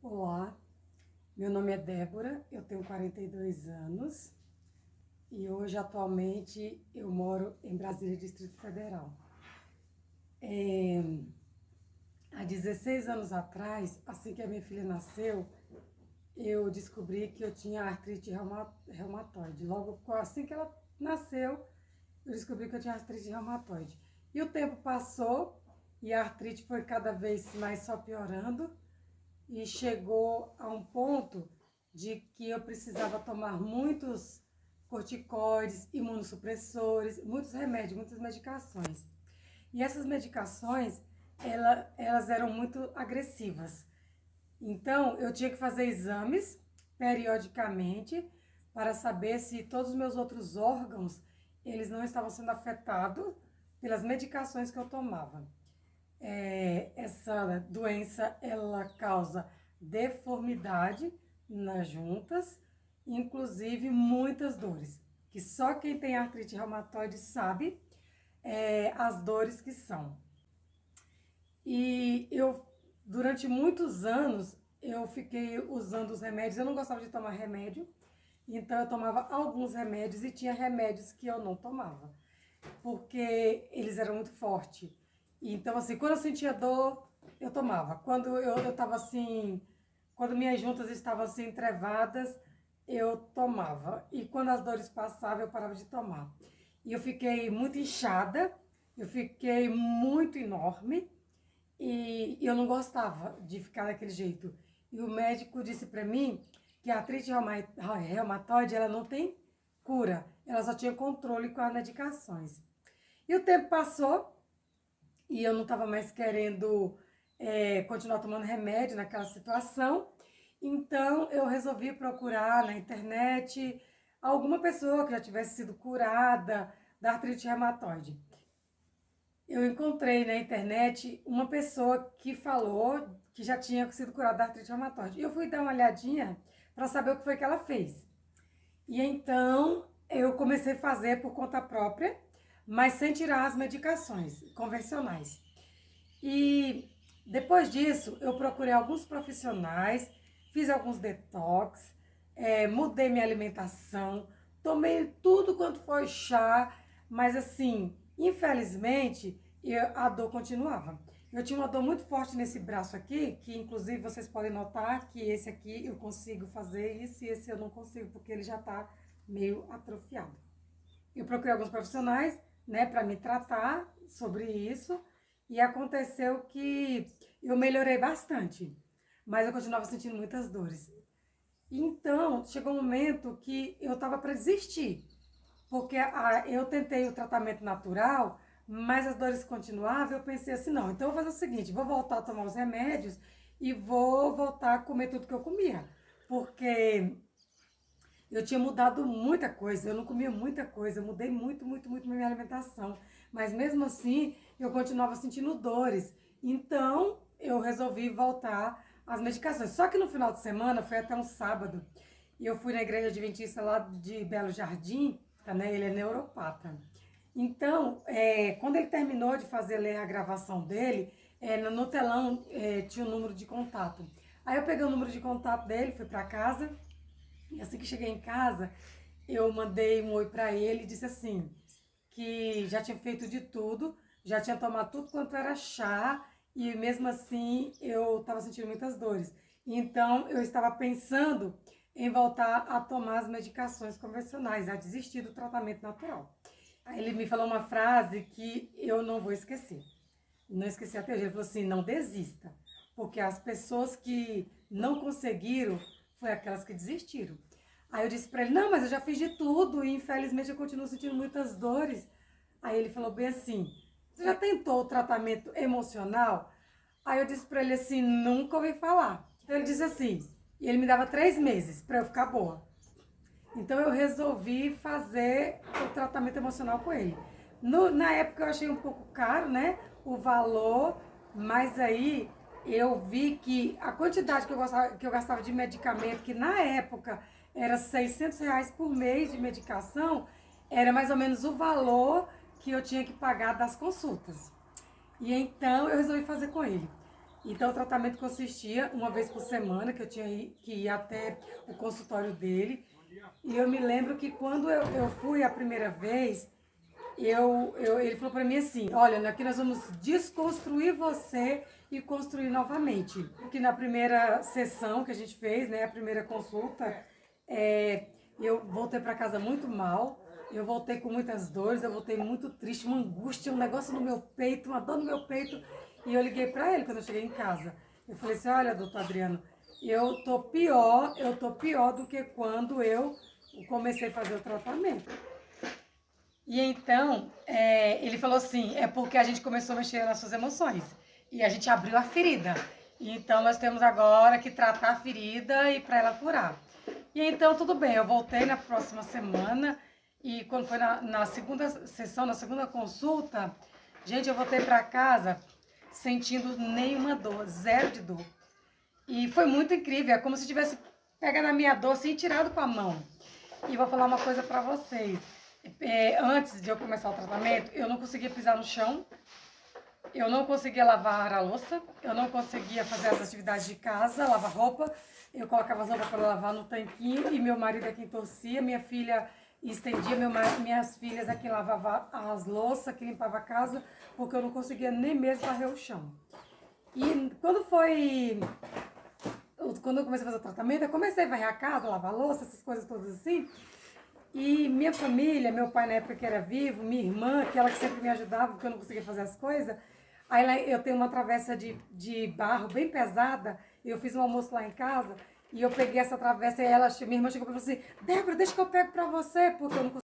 Olá, meu nome é Débora, eu tenho 42 anos e hoje atualmente eu moro em Brasília, Distrito Federal. Há 16 anos atrás, assim que a minha filha nasceu, eu descobri que eu tinha artrite reumatoide. Logo assim que ela nasceu, eu descobri que eu tinha artrite reumatoide. E o tempo passou e a artrite foi cada vez mais só piorando e chegou a um ponto de que eu precisava tomar muitos corticoides, imunossupressores, muitos remédios, muitas medicações. E essas medicações, elas eram muito agressivas. Então, eu tinha que fazer exames periodicamente para saber se todos os meus outros órgãos, eles não estavam sendo afetados pelas medicações que eu tomava. Essa doença, ela causa deformidade nas juntas, inclusive muitas dores, que só quem tem artrite reumatoide sabe as dores que são. E eu, durante muitos anos, eu fiquei usando os remédios. Eu não gostava de tomar remédio, então eu tomava alguns remédios e tinha remédios que eu não tomava, porque eles eram muito fortes. Então, assim, quando eu sentia dor, eu tomava. Quando eu tava assim, quando minhas juntas estavam assim entrevadas, eu tomava. E quando as dores passavam, eu parava de tomar. E eu fiquei muito inchada, eu fiquei muito enorme e eu não gostava de ficar daquele jeito. E o médico disse para mim que a artrite reumatoide, ela não tem cura, ela só tinha controle com as medicações. E o tempo passou e eu não estava mais querendo continuar tomando remédio naquela situação. Então eu resolvi procurar na internet alguma pessoa que já tivesse sido curada da artrite reumatoide. Eu encontrei na internet uma pessoa que falou que já tinha sido curada da artrite reumatoide. E eu fui dar uma olhadinha para saber o que foi que ela fez. E então eu comecei a fazer por conta própria, mas sem tirar as medicações convencionais. E depois disso, eu procurei alguns profissionais, fiz alguns detox, mudei minha alimentação, tomei tudo quanto foi chá, mas assim, infelizmente, a dor continuava. Eu tinha uma dor muito forte nesse braço aqui, que inclusive vocês podem notar que esse aqui eu consigo fazer isso e esse eu não consigo, porque ele já está meio atrofiado. Eu procurei alguns profissionais, né, para me tratar sobre isso e aconteceu que eu melhorei bastante, mas eu continuava sentindo muitas dores. Então, chegou um momento que eu estava para desistir, porque eu tentei o tratamento natural, mas as dores continuavam. Eu pensei assim: não, então eu vou fazer o seguinte, vou voltar a tomar os remédios e vou voltar a comer tudo que eu comia, porque eu tinha mudado muita coisa, eu não comia muita coisa, eu mudei muito minha alimentação. Mas mesmo assim, eu continuava sentindo dores. Então, eu resolvi voltar às medicações. Só que no final de semana, foi até um sábado, e eu fui na igreja adventista lá de Belo Jardim, tá, né? Ele é neuropata. Então, quando ele terminou de fazer ler a gravação dele, no telão tinha o número de contato. Aí eu peguei o número de contato dele, fui para casa, e assim que cheguei em casa, eu mandei um oi para ele e disse assim, que já tinha feito de tudo, já tinha tomado tudo quanto era chá e mesmo assim eu estava sentindo muitas dores. Então eu estava pensando em voltar a tomar as medicações convencionais, a desistir do tratamento natural. Aí ele me falou uma frase que eu não vou esquecer. Não esqueci até hoje. Ele falou assim: não desista, porque as pessoas que não conseguiram foi aquelas que desistiram. Aí eu disse para ele: não, mas eu já fiz de tudo e infelizmente eu continuo sentindo muitas dores. Aí ele falou bem assim: você já tentou o tratamento emocional? Aí eu disse para ele assim: nunca ouvi falar. Então ele disse assim, e ele me dava 3 meses para eu ficar boa. Então eu resolvi fazer o tratamento emocional com ele. Na época eu achei um pouco caro, né? O valor, mas aí eu vi que a quantidade que eu gastava de medicamento, que na época era R$ 600 por mês de medicação, era mais ou menos o valor que eu tinha que pagar das consultas. E então eu resolvi fazer com ele. Então o tratamento consistia uma vez por semana, que eu tinha que ir até o consultório dele. E eu me lembro que quando eu fui a primeira vez, ele falou para mim assim, olha, aqui nós vamos desconstruir você e construir novamente. Porque na primeira sessão que a gente fez, né, a primeira consulta, eu voltei para casa muito mal, eu voltei com muitas dores, eu voltei muito triste, uma angústia, um negócio no meu peito, uma dor no meu peito. E eu liguei para ele quando eu cheguei em casa. Eu falei assim, olha, doutor Adriano, eu tô pior do que quando eu comecei a fazer o tratamento. E então, ele falou assim, é porque a gente começou a mexer nas suas emoções. E a gente abriu a ferida. E então, nós temos agora que tratar a ferida e para ela curar. E então, tudo bem, eu voltei na próxima semana. E quando foi na segunda sessão, na segunda consulta, gente, eu voltei para casa sentindo nenhuma dor, zero de dor. E foi muito incrível, é como se tivesse pegado a minha dor assim e tirado com a mão. E vou falar uma coisa pra vocês. Antes de eu começar o tratamento, eu não conseguia pisar no chão, eu não conseguia lavar a louça, eu não conseguia fazer as atividades de casa, lavar roupa. Eu colocava as roupas para lavar no tanquinho e meu marido é quem torcia, minha filha estendia, minhas filhas é quem lavava as louças, que limpava a casa, porque eu não conseguia nem mesmo varrer o chão. E quando eu comecei a fazer o tratamento, eu comecei a varrer a casa, lavar a louça, essas coisas todas assim. E minha família, meu pai na época que era vivo, minha irmã, aquela que sempre me ajudava, porque eu não conseguia fazer as coisas. Aí lá eu tenho uma travessa de barro bem pesada, eu fiz um almoço lá em casa, e eu peguei essa travessa e minha irmã chegou e falou assim, Débora, deixa que eu pego pra você, porque eu não